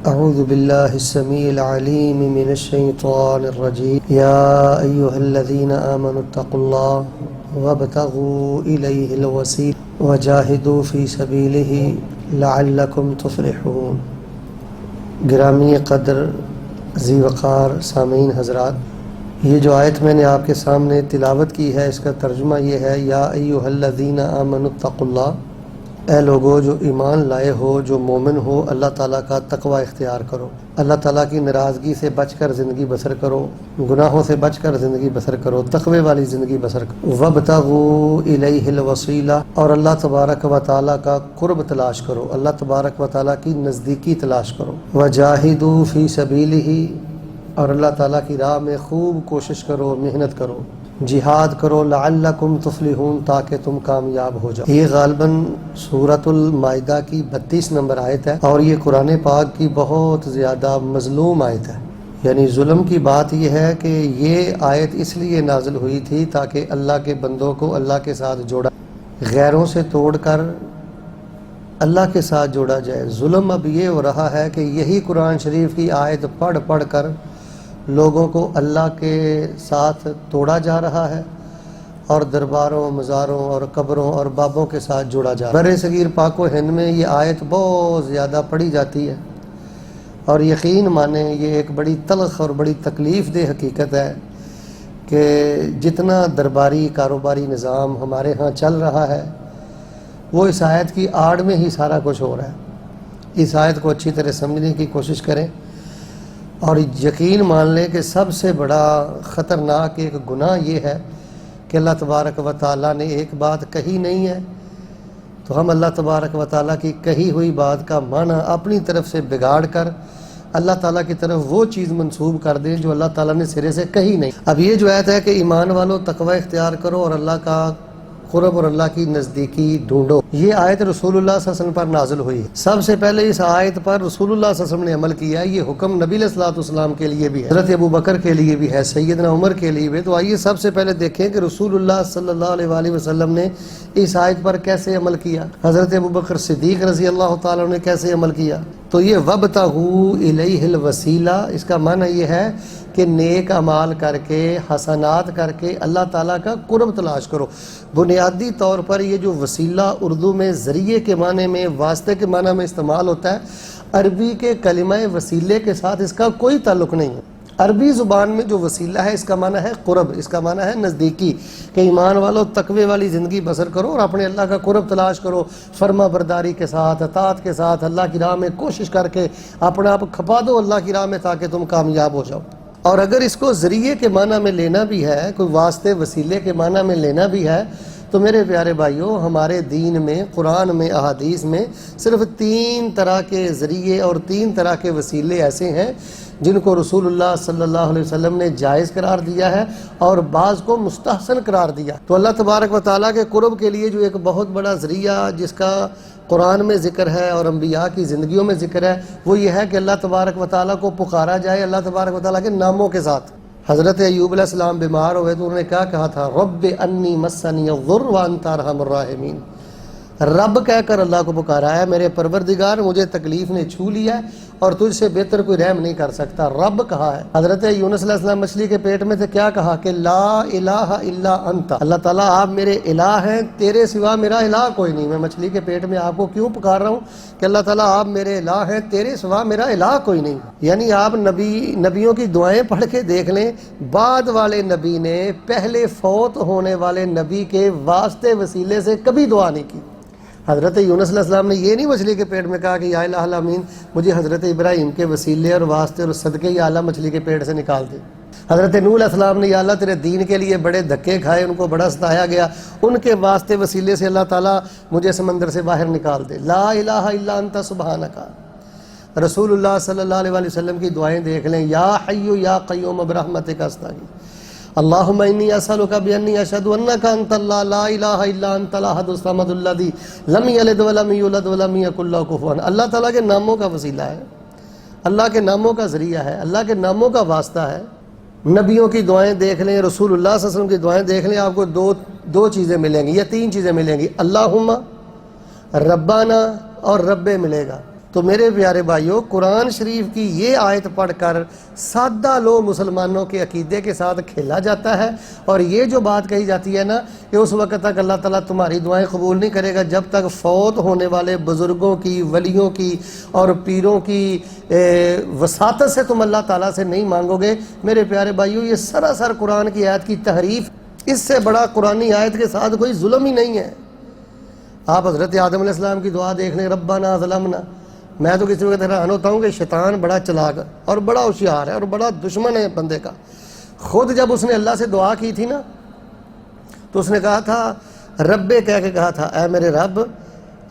أعوذ بالله السميع العليم من الشيطان الرجيم يا أيها الذين آمنوا اتقوا الله وابتغوا إليه الوسيلة وجاهدوا في سبيله لعلكم تفلحون۔ گرامی قدر ذی وقار سامعین حضرات، یہ جو آیت میں نے آپ کے سامنے تلاوت کی ہے، اس کا ترجمہ یہ ہے: یا ایھا الذین آمنوا اتقوا اللہ، اے لوگو جو ایمان لائے ہو، جو مومن ہو، اللہ تعالیٰ کا تقوی اختیار کرو، اللہ تعالیٰ کی ناراضگی سے بچ کر زندگی بسر کرو، گناہوں سے بچ کر زندگی بسر کرو، تقوی والی زندگی بسر کرو۔ وابتغوا الیہ الوسیلہ، اور اللہ تبارک و تعالیٰ کا قرب تلاش کرو، اللہ تبارک و تعالیٰ کی نزدیکی تلاش کرو۔ وجاہدوا فی سبیلہ، اور اللہ تعالیٰ کی راہ میں خوب کوشش کرو، محنت کرو، جہاد کرو، لعلکم تفلحون، تاکہ تم کامیاب ہو جاؤ۔ یہ غالباً سورۃ المائدہ کی 32 نمبر آیت ہے، اور یہ قرآن پاک کی بہت زیادہ مظلوم آیت ہے۔ یعنی ظلم کی بات یہ ہے کہ یہ آیت اس لیے نازل ہوئی تھی تاکہ اللہ کے بندوں کو اللہ کے ساتھ جوڑا، غیروں سے توڑ کر اللہ کے ساتھ جوڑا جائے۔ ظلم اب یہ ہو رہا ہے کہ یہی قرآن شریف کی آیت پڑھ پڑھ کر لوگوں کو اللہ کے ساتھ توڑا جا رہا ہے، اور درباروں، مزاروں اور قبروں اور بابوں کے ساتھ جوڑا جا رہا ہے۔ بر صغیر پاک و ہند میں یہ آیت بہت زیادہ پڑھی جاتی ہے، اور یقین مانیں یہ ایک بڑی تلخ اور بڑی تکلیف دہ حقیقت ہے کہ جتنا درباری کاروباری نظام ہمارے ہاں چل رہا ہے، وہ اس آیت کی آڑ میں ہی سارا کچھ ہو رہا ہے۔ اس آیت کو اچھی طرح سمجھنے کی کوشش کریں، اور یقین مان لیں کہ سب سے بڑا خطرناک ایک گناہ یہ ہے کہ اللہ تبارک و تعالیٰ نے ایک بات کہی نہیں ہے تو ہم اللہ تبارک و تعالیٰ کی کہی ہوئی بات کا معنی اپنی طرف سے بگاڑ کر اللہ تعالیٰ کی طرف وہ چیز منسوب کر دیں جو اللہ تعالیٰ نے سرے سے کہی نہیں۔ اب یہ جو آیت ہے کہ ایمان والوں تقوی اختیار کرو اور اللہ کا قرب اور اللہ کی نزدیکی ڈھونڈو، یہ آیت رسول اللہ صلی اللہ علیہ وسلم پر نازل ہوئی ہے۔ سب سے پہلے اس آیت پر رسول اللہ صلی اللہ علیہ وسلم نے عمل کیا ہے۔ یہ حکم نبی علیہ الصلوۃ والسلام کے لیے بھی ہے، حضرت ابوبکر کے لیے بھی ہے، سیدنا عمر کے لیے بھی ہے۔ تو آئیے سب سے پہلے دیکھیں کہ رسول اللہ صلی اللہ علیہ وآلہ وسلم نے اس آیت پر کیسے عمل کیا، حضرت ابوبکر صدیق رضی اللہ تعالیٰ نے کیسے عمل کیا۔ تو یہ وابتغوا الیہ الوسیلہ، اس کا معنی یہ ہے کہ نیک اعمال کر کے، حسنات کر کے اللہ تعالیٰ کا قرب تلاش کرو۔ بنیادی طور پر یہ جو وسیلہ اردو میں ذریعے کے معنی میں، واسطے کے معنی میں استعمال ہوتا ہے، عربی کے کلمہ وسیلے کے ساتھ اس کا کوئی تعلق نہیں ہے۔ عربی زبان میں جو وسیلہ ہے اس کا معنی ہے قرب، اس کا معنی ہے نزدیکی، کہ ایمان والو تقوی والی زندگی بسر کرو اور اپنے اللہ کا قرب تلاش کرو، فرما برداری کے ساتھ، اطاعت کے ساتھ، اللہ کی راہ میں کوشش کر کے اپنا آپ کھپا دو اللہ کی راہ میں تاکہ تم کامیاب ہو جاؤ۔ اور اگر اس کو ذریعے کے معنی میں لینا بھی ہے، کوئی واسطے وسیلے کے معنی میں لینا بھی ہے، تو میرے پیارے بھائیوں، ہمارے دین میں، قرآن میں، احادیث میں صرف 3 طرح کے ذریعے اور 3 طرح کے وسیلے ایسے ہیں جن کو رسول اللہ صلی اللہ علیہ وسلم نے جائز قرار دیا ہے اور بعض کو مستحسن قرار دیا۔ تو اللہ تبارک و تعالیٰ کے قرب کے لیے جو ایک بہت بڑا ذریعہ جس کا قرآن میں ذکر ہے اور انبیاء کی زندگیوں میں ذکر ہے، وہ یہ ہے کہ اللہ تبارک و تعالیٰ کو پکارا جائے اللہ تبارک و تعالیٰ کے ناموں کے ساتھ۔ حضرت ایوب علیہ السلام بیمار ہوئے تو انہوں نے کیا کہا تھا؟ رب انی مسنی الضر وانت ارحم الراحمین۔ رب کہہ کر اللہ کو پکارا ہے، میرے پروردگار مجھے تکلیف نے چھو لیا ہے اور تجھ سے بہتر کوئی رحم نہیں کر سکتا، رب کہا ہے۔ حضرت یونس علیہ السلام مچھلی کے پیٹ میں تھے، کیا کہا کہ لا الہ الا انت، اللہ تعالیٰ آپ میرے الہ ہیں، تیرے سوا میرا الہ کوئی نہیں۔ میں مچھلی کے پیٹ میں آپ کو کیوں پکار رہا ہوں کہ اللہ تعالیٰ آپ میرے الہ ہیں، تیرے سوا میرا الہ کوئی نہیں۔ یعنی آپ نبیوں کی دعائیں پڑھ کے دیکھ لیں، بعد والے نبی نے پہلے فوت ہونے والے نبی کے واسطے وسیلے سے کبھی دعا نہیں کی۔ حضرت یونس علیہ السلام نے یہ نہیں مچھلی کے پیٹ میں کہا کہ یا الہ العالمین مجھے حضرت ابراہیم کے وسیلے اور واسطے اور صدقے یا اللہ مچھلی کے پیٹ سے نکال دے۔ حضرت نوح علیہ السلام نے یا اللہ تیرے دین کے لیے بڑے دھکے کھائے، ان کو بڑا ستایا گیا، ان کے واسطے وسیلے سے اللہ تعالیٰ مجھے سمندر سے باہر نکال دے۔ لا الہ الا انت سبحانک۔ رسول اللہ صلی اللہ علیہ وسلم کی دعائیں دیکھ لیں، یا حی یا قیوم برحمتک استغیث، اللہم انی اسألک بانی اشہد انک انت اللہ لا الہ الا انت الاحد الصمد الذی لم یلد ولم یولد ولم یکن لہ کفوا احد۔ اللہ تعالیٰ کے ناموں کا وسیلہ ہے، اللہ کے ناموں کا ذریعہ ہے، اللہ کے ناموں کا واسطہ ہے۔ نبیوں کی دعائیں دیکھ لیں، رسول اللہ صلی اللہ علیہ وسلم کی دعائیں دیکھ لیں، آپ کو دو چیزیں ملیں گی یا 3 چیزیں ملیں گی، اللہم، ربانہ اور رب ملے گا۔ تو میرے پیارے بھائیوں، قرآن شریف کی یہ آیت پڑھ کر سادہ لو مسلمانوں کے عقیدے کے ساتھ کھیلا جاتا ہے، اور یہ جو بات کہی جاتی ہے نا کہ اس وقت تک اللہ تعالیٰ تمہاری دعائیں قبول نہیں کرے گا جب تک فوت ہونے والے بزرگوں کی، ولیوں کی اور پیروں کی وساطت سے تم اللہ تعالیٰ سے نہیں مانگو گے۔ میرے پیارے بھائیوں، یہ سراسر قرآن کی آیت کی تحریف، اس سے بڑا قرآنی آیت کے ساتھ کوئی ظلم ہی نہیں ہے۔ آپ حضرت آدم علیہ السلام کی دعا دیکھ لیں، ربنا ظلمنا۔ میں تو کسی وقت حیران ہوتا ہوں کہ شیطان بڑا چلاک اور بڑا ہوشیار ہے اور بڑا دشمن ہے بندے کا۔ خود جب اس نے اللہ سے دعا کی تھی نا تو اس نے کہا تھا، ربے کہہ کے کہا تھا، اے میرے رب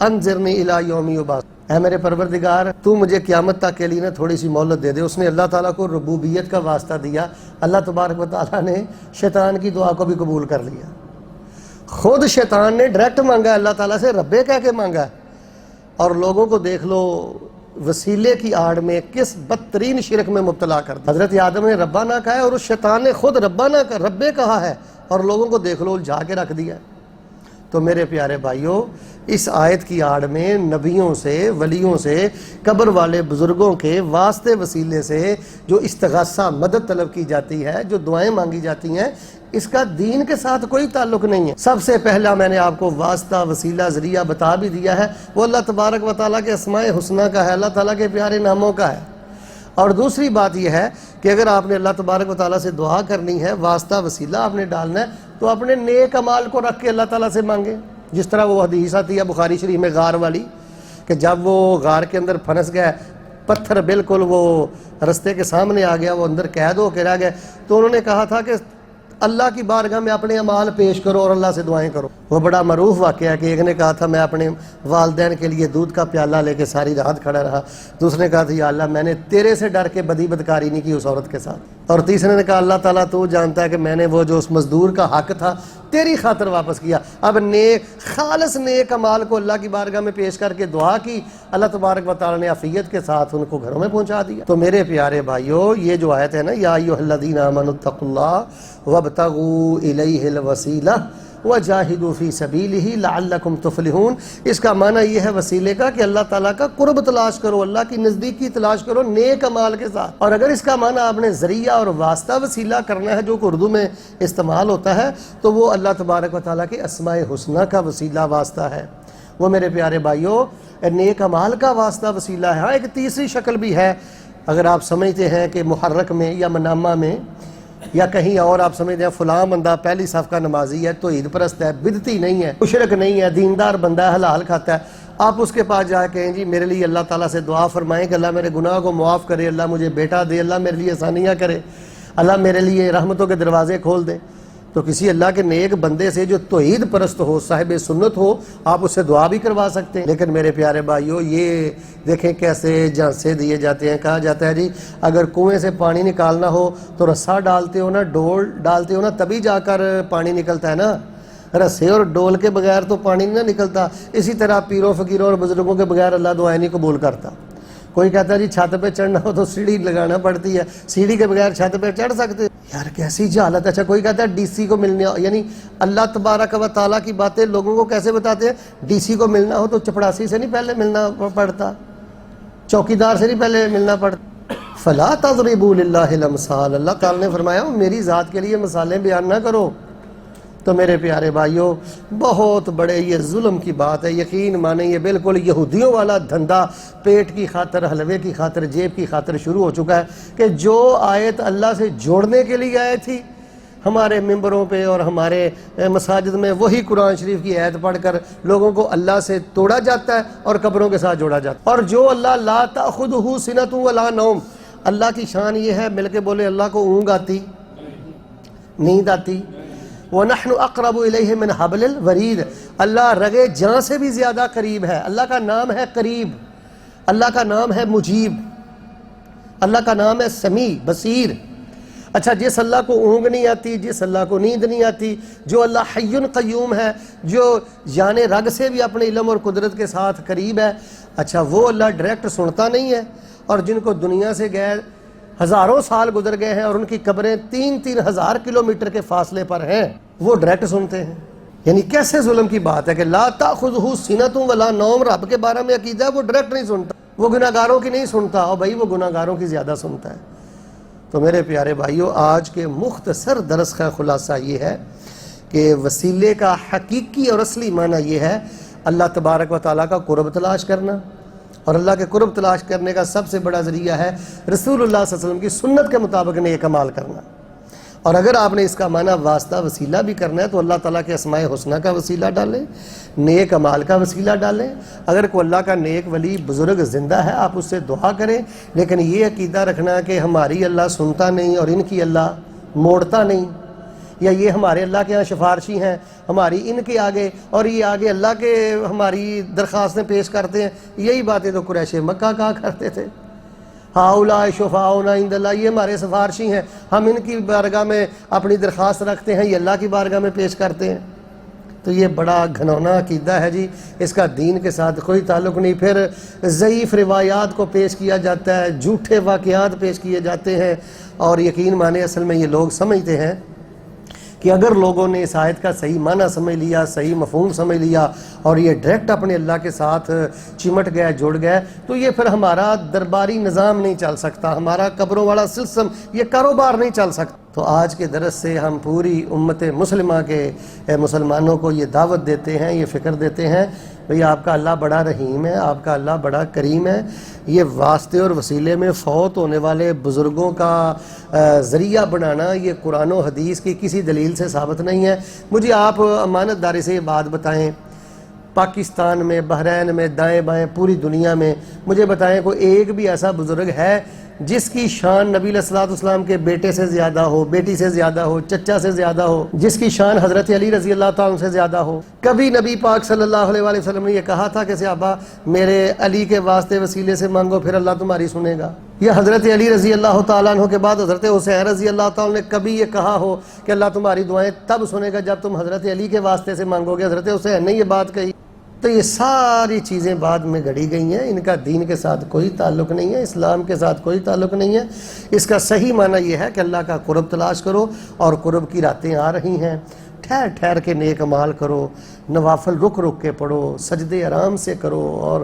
انظرنی الی یوم یبعث، اے میرے پروردگار تو مجھے قیامت تک کے لیے نا تھوڑی سی مہلت دے دے۔ اس نے اللہ تعالیٰ کو ربوبیت کا واسطہ دیا، اللہ تبارک و تعالیٰ نے شیطان کی دعا کو بھی قبول کر لیا۔ خود شیطان نے ڈائریکٹ مانگا اللہ تعالیٰ سے، ربے کہہ کے مانگا، اور لوگوں کو دیکھ لو وسیلے کی آڑ میں کس بدترین شرک میں مبتلا کر دیا۔ حضرت آدم نے ربا نہ کہا ہے اور اس شیطان نے خود ربے کہا ہے، اور لوگوں کو دیکھ لو الجھا کے رکھ دیا۔ تو میرے پیارے بھائیوں، اس آیت کی آڑ میں نبیوں سے، ولیوں سے، قبر والے بزرگوں کے واسطے وسیلے سے جو استغاثہ مدد طلب کی جاتی ہے، جو دعائیں مانگی جاتی ہیں، اس کا دین کے ساتھ کوئی تعلق نہیں ہے۔ سب سے پہلا میں نے آپ کو واسطہ، وسیلہ، ذریعہ بتا بھی دیا ہے، وہ اللہ تبارک و تعالیٰ کے اسماء حسنہ کا ہے، اللہ تعالیٰ کے پیارے ناموں کا ہے۔ اور دوسری بات یہ ہے کہ اگر آپ نے اللہ تبارک و تعالیٰ سے دعا کرنی ہے، واسطہ وسیلہ آپ نے ڈالنا ہے، تو اپنے نیک اعمال کو رکھ کے اللہ تعالیٰ سے مانگیں۔ جس طرح وہ حدیث آتی ہے بخاری شریف میں غار والی، کہ جب وہ غار کے اندر پھنس گئے، پتھر بالکل وہ رستے کے سامنے آ گیا، وہ اندر قید ہو کے رہ گئے، تو انہوں نے کہا تھا کہ اللہ کی بارگاہ میں اپنے اعمال پیش کرو اور اللہ سے دعائیں کرو۔ وہ بڑا معروف واقعہ ہے کہ ایک نے کہا تھا میں اپنے والدین کے لیے دودھ کا پیالہ لے کے ساری رات کھڑا رہا، دوسرے نے کہا تھا یا اللہ میں نے تیرے سے ڈر کے بدکاری نہیں کی اس عورت کے ساتھ، اور تیسرے نے کہا اللہ تعالیٰ تو جانتا ہے کہ میں نے وہ جو اس مزدور کا حق تھا تیری خاطر واپس کیا۔ اب خالص نیک اعمال کو اللہ کی بارگاہ میں پیش کر کے دعا کی، اللہ تبارک و تعالیٰ نے عافیت کے ساتھ ان کو گھروں میں پہنچا دیا۔ تو میرے پیارے بھائیوں، یہ جو آیت ہے نا، یا ایھا الذین آمنوا اتقوا اللہ وابتغوا الیہ الوسیلہ وجاہدوا فی سبیلہ لعلکم تفلحون، اس کا معنی یہ ہے وسیلے کا کہ اللہ تعالیٰ کا قرب تلاش کرو، اللہ کی نزدیکی تلاش کرو نیک اعمال کے ساتھ۔ اور اگر اس کا معنی آپ نے ذریعہ اور واسطہ وسیلہ کرنا ہے جو کہ اردو میں استعمال ہوتا ہے، تو وہ اللہ تبارک و تعالیٰ کے اسماء حسنہ کا وسیلہ واسطہ ہے، وہ میرے پیارے بھائیوں نیک اعمال کا واسطہ وسیلہ ہے۔ ہاں ایک تیسری شکل بھی ہے، اگر آپ سمجھتے ہیں کہ محرک میں یا منامہ میں یا کہیں اور آپ سمجھتے ہیں فلاں بندہ پہلی صف کا نمازی ہے، توحید پرست ہے، بدعتی نہیں ہے، مشرک نہیں ہے، دیندار بندہ ہے، حلال کھاتا ہے، آپ اس کے پاس جا کے کہیں جی میرے لیے اللہ تعالیٰ سے دعا فرمائیں کہ اللہ میرے گناہ کو معاف کرے، اللہ مجھے بیٹا دے، اللہ میرے لیے آسانیاں کرے، اللہ میرے لیے رحمتوں کے دروازے کھول دے، تو کسی اللہ کے نیک بندے سے جو توحید پرست ہو، صاحب سنت ہو، آپ اس سے دعا بھی کروا سکتے ہیں۔ لیکن میرے پیارے بھائیوں، یہ دیکھیں کیسے جھانسے دیے جاتے ہیں۔ کہا جاتا ہے جی اگر کنویں سے پانی نکالنا ہو تو رسا ڈالتے ہو نا، ڈول ڈالتے ہو نا، تبھی جا کر پانی نکلتا ہے نا، رسے اور ڈول کے بغیر تو پانی نہیں نکلتا۔ اسی طرح پیروں فقیروں اور بزرگوں کے بغیر اللہ دعائیں نہیں قبول کرتا۔ کوئی کہتا ہے جی چھت پہ چڑھنا ہو تو سیڑھی لگانا پڑتی ہے، سیڑھی کے بغیر چھت پہ چڑھ سکتے؟ یار کیسی جہالت ہے۔ اچھا کوئی کہتا ہے ڈی سی کو ملنے، یعنی اللہ تبارک و تعالیٰ کی باتیں لوگوں کو کیسے بتاتے ہیں؟ ڈی سی کو ملنا ہو تو چپڑاسی سے نہیں پہلے ملنا پڑتا، چوکیدار سے نہیں پہلے ملنا پڑتا۔ فلا تضربوا للہ الامثال، اللہ تعالیٰ نے فرمایا میری ذات کے لیے مثالیں بیان نہ کرو۔ تو میرے پیارے بھائیوں، بہت بڑے یہ ظلم کی بات ہے، یقین مانیں یہ بالکل یہودیوں والا دھندا پیٹ کی خاطر، حلوے کی خاطر، جیب کی خاطر شروع ہو چکا ہے کہ جو آیت اللہ سے جوڑنے کے لیے آئی تھی ہمارے ممبروں پہ اور ہمارے مساجد میں، وہی قرآن شریف کی آیت پڑھ کر لوگوں کو اللہ سے توڑا جاتا ہے اور قبروں کے ساتھ جوڑا جاتا ہے۔ اور جو اللہ لا تأخذہ سنۃ ولا نوم، اللہ کی شان یہ ہے، مل کے بولے اللہ کو اونگ آتی، نیند آتی، وَنَحْنُ أَقْرَبُ إِلَيْهِ مِنْ حَبْلِ الْوَرِيدِ، اللہ رگے جاں سے بھی زیادہ قریب ہے۔ اللہ کا نام ہے قریب، اللہ کا نام ہے مجیب، اللہ کا نام ہے سمیع بصیر۔ اچھا جس اللہ کو اونگ نہیں آتی، جس اللہ کو نیند نہیں آتی، جو اللہ حی قیوم ہے، جو جان رگ سے بھی اپنے علم اور قدرت کے ساتھ قریب ہے، اچھا وہ اللہ ڈائریکٹ سنتا نہیں ہے؟ اور جن کو دنیا سے گئے ہزاروں سال گزر گئے ہیں اور ان کی قبریں 3-3 ہزار کلومیٹر کے فاصلے پر ہیں، وہ ڈائریکٹ سنتے ہیں؟ یعنی کیسے ظلم کی بات ہے کہ لا تأخذہ سنۃ ولا نوم، رب کے بارے میں عقیدہ ہے وہ ڈائریکٹ نہیں سنتا۔ وہ گناہگاروں کی نہیں سنتا، اور بھائی وہ گناہگاروں کی زیادہ سنتا ہے۔ تو میرے پیارے بھائیوں، آج کے مختصر درس کا خلاصہ یہ ہے کہ وسیلے کا حقیقی اور اصلی معنی یہ ہے اللہ تبارک و تعالیٰ کا قرب تلاش کرنا، اور اللہ کے قرب تلاش کرنے کا سب سے بڑا ذریعہ ہے رسول اللہ صلی اللہ علیہ وسلم کی سنت کے مطابق نیک اعمال کرنا۔ اور اگر آپ نے اس کا معنی واسطہ وسیلہ بھی کرنا ہے تو اللہ تعالیٰ کے اسماء حسنہ کا وسیلہ ڈالیں، نیک اعمال کا وسیلہ ڈالیں۔ اگر کوئی اللہ کا نیک ولی بزرگ زندہ ہے آپ اس سے دعا کریں، لیکن یہ عقیدہ رکھنا کہ ہماری اللہ سنتا نہیں اور ان کی اللہ موڑتا نہیں، یا یہ ہمارے اللہ کے ہاں سفارشی ہیں، ہماری ان کے آگے اور یہ آگے اللہ کے ہماری درخواستیں پیش کرتے ہیں، یہی باتیں تو قریش مکہ کہا کرتے تھے۔ ہؤلاء شفاعؤنا عند اللہ، یہ ہمارے سفارشی ہیں، ہم ان کی بارگاہ میں اپنی درخواست رکھتے ہیں، یہ اللہ کی بارگاہ میں پیش کرتے ہیں۔ تو یہ بڑا گھنونا عقیدہ ہے جی، اس کا دین کے ساتھ کوئی تعلق نہیں۔ پھر ضعیف روایات کو پیش کیا جاتا ہے، جھوٹے واقعات پیش کیے جاتے ہیں، اور یقین مانے اصل میں یہ لوگ سمجھتے ہیں کہ اگر لوگوں نے اس آیت کا صحیح معنی سمجھ لیا، صحیح مفہوم سمجھ لیا، اور یہ ڈائریکٹ اپنے اللہ کے ساتھ چمٹ گئے، جڑ گئے، تو یہ پھر ہمارا درباری نظام نہیں چل سکتا، ہمارا قبروں والا سلسلہ، یہ کاروبار نہیں چل سکتا۔ تو آج کے درس سے ہم پوری امت مسلمہ کے مسلمانوں کو یہ دعوت دیتے ہیں، یہ فکر دیتے ہیں، بھئی آپ کا اللہ بڑا رحیم ہے، آپ کا اللہ بڑا کریم ہے۔ یہ واسطے اور وسیلے میں فوت ہونے والے بزرگوں کا ذریعہ بنانا یہ قرآن و حدیث کی کسی دلیل سے ثابت نہیں ہے۔ مجھے آپ امانت داری سے یہ بات بتائیں، پاکستان میں، بحرین میں، دائیں بائیں پوری دنیا میں مجھے بتائیں کوئی ایک بھی ایسا بزرگ ہے جس کی شان نبی علیہ الصلوۃ والسلام کے بیٹے سے زیادہ ہو، بیٹی سے زیادہ ہو، چچا سے زیادہ ہو، جس کی شان حضرت علی رضی اللہ تعالیٰ عنہ سے زیادہ ہو؟ کبھی نبی پاک صلی اللہ علیہ وآلہ وسلم نے یہ کہا تھا کہ صحابہ میرے علی کے واسطے وسیلے سے مانگو پھر اللہ تمہاری سنے گا؟ یا حضرت علی رضی اللہ تعالیٰ عنہ کے بعد حضرت حسین رضی اللہ تعالیٰ عنہ نے کبھی یہ کہا ہو کہ اللہ تمہاری دعائیں تب سنے گا جب تم حضرت علی کے واسطے سے مانگو گے؟ حضرت حسین نے یہ بات کہی۔ تو یہ ساری چیزیں بعد میں گھڑی گئی ہیں، ان کا دین کے ساتھ کوئی تعلق نہیں ہے، اسلام کے ساتھ کوئی تعلق نہیں ہے۔ اس کا صحیح معنی یہ ہے کہ اللہ کا قرب تلاش کرو، اور قرب کی راتیں آ رہی ہیں، ٹھہر ٹھہر کے نیک اعمال کرو، نوافل رک رک کے پڑھو، سجدے آرام سے کرو، اور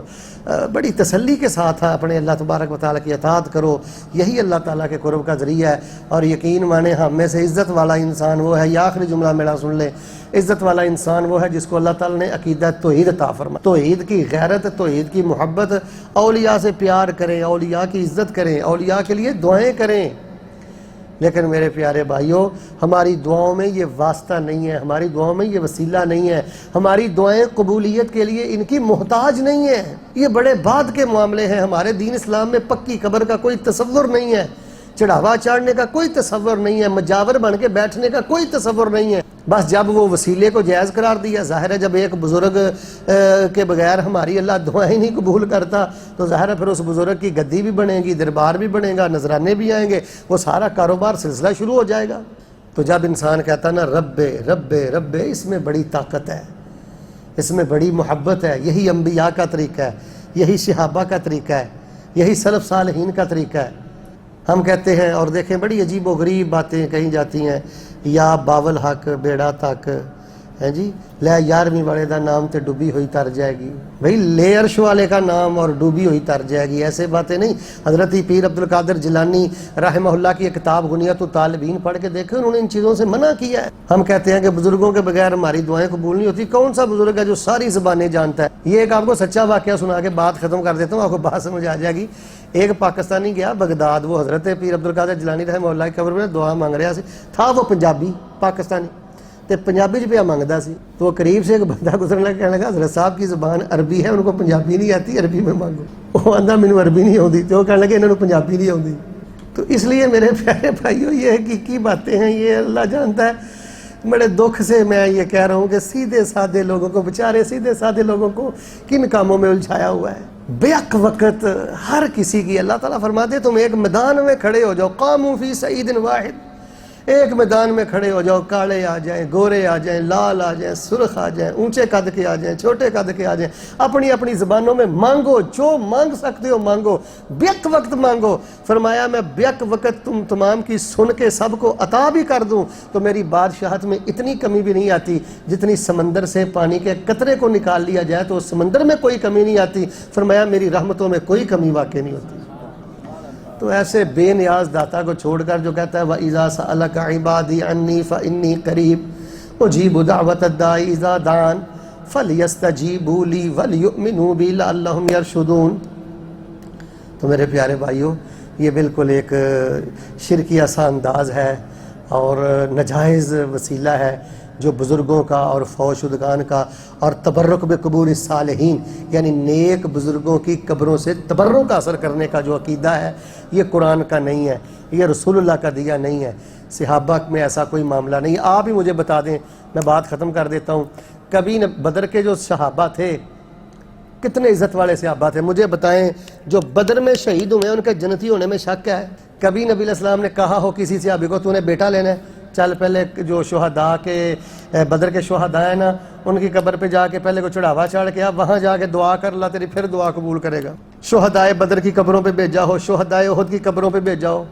بڑی تسلی کے ساتھ اپنے اللہ تبارک و تعالیٰ کی اطاعت کرو، یہی اللہ تعالیٰ کے قرب کا ذریعہ ہے۔ اور یقین مانے ہم میں سے عزت والا انسان وہ ہے، یہ آخری جملہ میرا سن لیں، عزت والا انسان وہ ہے جس کو اللہ تعالیٰ نے عقیدہ توحید عطا فرمایا، توحید کی غیرت، توحید کی محبت، اولیاء سے پیار کریں، اولیاء کی عزت کریں، اولیاء کے لیے دعائیں کریں۔ لیکن میرے پیارے بھائیوں، ہماری دعاؤں میں یہ واسطہ نہیں ہے، ہماری دعاؤں میں یہ وسیلہ نہیں ہے، ہماری دعائیں قبولیت کے لیے ان کی محتاج نہیں ہے، یہ بڑے بعد کے معاملے ہیں۔ ہمارے دین اسلام میں پکی قبر کا کوئی تصور نہیں ہے، چڑھاوا چاڑھنے کا کوئی تصور نہیں ہے، مجاور بن کے بیٹھنے کا کوئی تصور نہیں ہے۔ بس جب وہ وسیلے کو جائز قرار دیا، ظاہر ہے جب ایک بزرگ کے بغیر ہماری اللہ دعائیں نہیں قبول کرتا تو ظاہر ہے پھر اس بزرگ کی گدی بھی بنے گی، دربار بھی بنے گا، نذرانے بھی آئیں گے، وہ سارا کاروبار سلسلہ شروع ہو جائے گا۔ تو جب انسان کہتا نا رب رب رب، اس میں بڑی طاقت ہے، اس میں بڑی محبت ہے۔ یہی انبیاء کا طریقہ ہے، یہی صحابہ کا طریقہ ہے، یہی سلف صالحین کا طریقہ ہے۔ ہم کہتے ہیں، اور دیکھیں بڑی عجیب و غریب باتیں کہیں جاتی ہیں، یا باول حق بیڑا تک ہے جی، لے 11ویں والے دا نام تے ڈوبی ہوئی تر جائے گی، بھئی لے عرش والے کا نام اور ڈوبی ہوئی تر جائے گی، ایسے باتیں نہیں۔ حضرت پیر عبدالقادر جیلانی رحمہ اللہ کی ایک کتاب غنیۃ الطالبین پڑھ کے دیکھیں، انہوں نے ان چیزوں سے منع کیا ہے۔ ہم کہتے ہیں کہ بزرگوں کے بغیر ہماری دعائیں قبول نہیں ہوتی، کون سا بزرگ ہے جو ساری زبانیں جانتا ہے؟ یہ ایک آپ کو سچا واقعہ سنا کے بات ختم کر دیتا ہوں، آپ کو بات سمجھ آ جائے گی۔ ایک پاکستانی گیا بغداد، وہ حضرت پیر عبدالقادر جیلانی رحمہ اللہ کی قبر میں دعا مانگ رہا سی، تھا وہ پنجابی پاکستانی، تے پنجابی پہ مانگدا سی، تو وہ قریب سے ایک بندہ گزرنے لگا، کہنے لگا حضرت صاحب کی زبان عربی ہے، ان کو پنجابی نہیں آتی، عربی میں مانگو۔ وہ آندہ مینوں عربی نہیں آتی، تو وہ کہنے لگے انہوں نے پنجابی نہیں آتی۔ تو اس لیے میرے پیارے بھائیوں، یہ حقیقی باتیں ہیں، یہ اللہ جانتا ہے۔ بڑے دکھ سے میں یہ کہہ رہا ہوں کہ سیدھے سادے لوگوں کو، بیچارے سیدھے سادے لوگوں کو کن کاموں میں الجھایا ہوا ہے۔ بیک وقت ہر کسی کی اللہ تعالیٰ فرماتے تم ایک میدان میں کھڑے ہو جاؤ، قاموا فی صعید واحد، ایک میدان میں کھڑے ہو جاؤ، کالے آ جائیں، گورے آ جائیں، لال آ جائیں، سرخ آ جائیں، اونچے قد کے آ جائیں، چھوٹے قد کے آ جائیں، اپنی اپنی زبانوں میں مانگو، جو مانگ سکتے ہو مانگو، بیک وقت مانگو۔ فرمایا میں بیک وقت تم تمام کی سن کے سب کو عطا بھی کر دوں تو میری بادشاہت میں اتنی کمی بھی نہیں آتی جتنی سمندر سے پانی کے قطرے کو نکال لیا جائے تو سمندر میں کوئی کمی نہیں آتی۔ فرمایا میری رحمتوں میں کوئی کمی واقع نہیں ہوتی۔ تو ایسے بے نیاز داتا کو چھوڑ کر جو کہتا ہے وَإِذَا سَأَلَكَ عِبَادِي عَنِّي فَإِنِّي قَرِيبٌ أُجِيبُ دَعْوَةَ الدَّاعِ إِذَا دَعَانِ فَلْيَسْتَجِيبُوا لِي وَلْيُؤْمِنُوا بِي لَعَلَّهُمْ يَرْشُدُونَ۔ تو میرے پیارے بھائیوں، یہ بالکل ایک شرکیہ سا انداز ہے اور ناجائز وسیلہ ہے جو بزرگوں کا اور فوت شدگان کا اور تبرک بقبور الصالحین یعنی نیک بزرگوں کی قبروں سے تبرک حاصل کرنے کا جو عقیدہ ہے، یہ قرآن کا نہیں ہے، یہ رسول اللہ کا دیا نہیں ہے، صحابہ میں ایسا کوئی معاملہ نہیں۔ آپ ہی مجھے بتا دیں، میں بات ختم کر دیتا ہوں، کبھی بدر کے جو صحابہ تھے کتنے عزت والے صحابہ تھے، مجھے بتائیں جو بدر میں شہید ہوئے ان کے جنتی ہونے میں شک ہے؟ کبھی نبی علیہ السلام نے کہا ہو کسی صحابی کو تو نے بیٹا لینا ہے، چل پہلے جو شہداء کے بدر کے شہداء ہیں نا ان کی قبر پہ جا کے پہلے کو چڑھاوا چڑھ کے وہاں جا کے دعا کر، اللہ تیری پھر دعا قبول کرے گا۔ شہداء بدر کی قبروں پہ بھیجا ہو، شہداء احد کی قبروں پہ بھیجا ہو،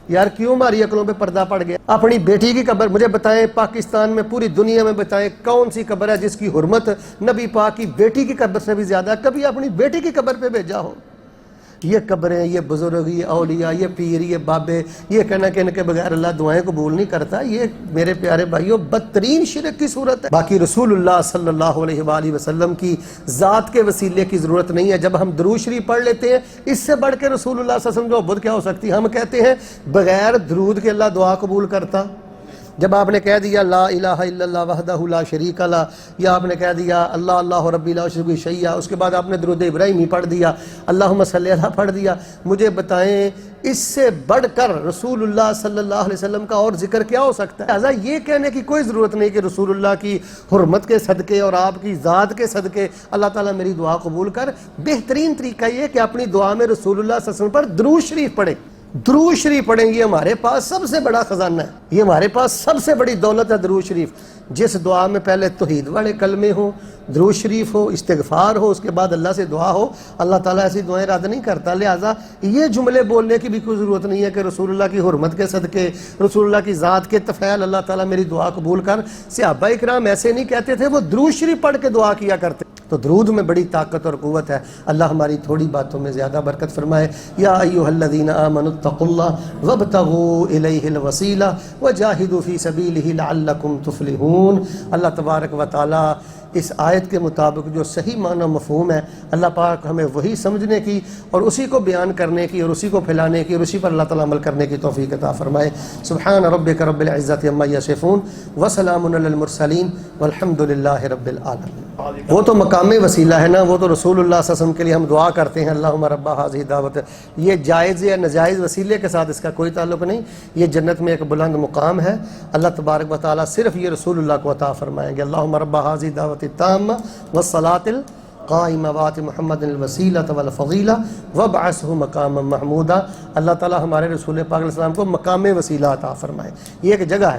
یار کیوں ہماری عقلوں پہ پردہ پڑ گیا؟ اپنی بیٹی کی قبر مجھے بتائیں، پاکستان میں پوری دنیا میں بتائیں کون سی قبر ہے جس کی حرمت نبی پاک کی بیٹی کی قبر سے بھی زیادہ ہے؟ کبھی اپنی بیٹی کی قبر پہ بھیجا ہو؟ یہ قبریں، یہ بزرگ، یہ اولیاء، یہ پیر، یہ بابے، یہ کہنا کہ ان کے بغیر اللہ دعائیں قبول نہیں کرتا، یہ میرے پیارے بھائیوں بدترین شرک کی صورت ہے۔ باقی رسول اللہ صلی اللہ علیہ وآلہ وسلم کی ذات کے وسیلے کی ضرورت نہیں ہے۔ جب ہم درود شریف پڑھ لیتے ہیں اس سے بڑھ کے رسول اللہ صلی اللہ علیہ وسلم کو عبادت کیا ہو سکتی؟ ہم کہتے ہیں بغیر درود کے اللہ دعا قبول کرتا۔ جب آپ نے کہہ دیا لا الہ الا اللہ وحدہ لا شریک لہ، یا آپ نے کہہ دیا اللہ اللہ ربی لا اشرک بہ شیئا، اس کے بعد آپ نے درود ابراہیمی پڑھ دیا، اللہم صلی علی پڑھ دیا، مجھے بتائیں اس سے بڑھ کر رسول اللہ صلی اللہ علیہ وسلم کا اور ذکر کیا ہو سکتا ہے؟ لہٰذا یہ کہنے کی کوئی ضرورت نہیں کہ رسول اللہ کی حرمت کے صدقے اور آپ کی ذات کے صدقے اللہ تعالیٰ میری دعا قبول کر۔ بہترین طریقہ یہ کہ اپنی دعا میں رسول اللہ صلی اللہ علیہ وسلم پر درود شریف پڑھیں۔ درود شریف پڑھیں گے ہمارے پاس سب سے بڑا خزانہ ہے، یہ ہمارے پاس سب سے بڑی دولت ہے درود شریف۔ جس دعا میں پہلے توحید والے کلمے ہوں، درود شریف ہو، استغفار ہو، اس کے بعد اللہ سے دعا ہو، اللہ تعالیٰ ایسی دعائیں رد نہیں کرتا۔ لہٰذا یہ جملے بولنے کی بھی کوئی ضرورت نہیں ہے کہ رسول اللہ کی حرمت کے صدقے، رسول اللہ کی ذات کے تفعیل اللہ تعالیٰ میری دعا قبول کر۔ صحابہ کرام ایسے نہیں کہتے تھے، وہ درود شریف پڑھ کے دعا کیا کرتے۔ تو درود میں بڑی طاقت اور قوت ہے۔ اللہ ہماری تھوڑی باتوں میں زیادہ برکت فرمائے۔ یا ایھا الذین آمنوا اتقوا اللہ وابتغوا الیہ الوسیلہ وجاہدوا فی سبیلہ لعلکم تفلحون۔ اللہ تبارک و تعالی اس آیت کے مطابق جو صحیح معنی و مفہوم ہے اللہ پاک ہمیں وہی سمجھنے کی اور اسی کو بیان کرنے کی اور اسی کو پھیلانے کی اور اسی پر اللہ تعالیٰ عمل کرنے کی توفیق عطا فرمائے۔ سبحان ربک رب العزت عما یصفون وسلام علی المرسلین والحمد للہ رب العالمین۔ وہ تو مقام وسیلہ ہے نا، وہ تو رسول اللہ صلی اللہ علیہ وسلم کے لیے ہم دعا کرتے ہیں اللہم رب ھذہ دعوت، یہ جائز یا ناجائز وسیلے کے ساتھ اس کا کوئی تعلق نہیں، یہ جنت میں ایک بلند مقام ہے۔ اللہ تبارک و تعالیٰ صرف یہ رسول اللہ کو عطا فرمائیں گے۔ اللہم رب ھذہ دعوت التامہ والصلاۃ القائمہ وآت محمد الوسیلۃ والفضیلہ وابعثہ مقاما محمودا۔ اللہ تعالیٰ ہمارے رسول پاک علیہ السلام کو مقام وسیلہ عطا فرمائے۔ یہ ایک جگہ ہے۔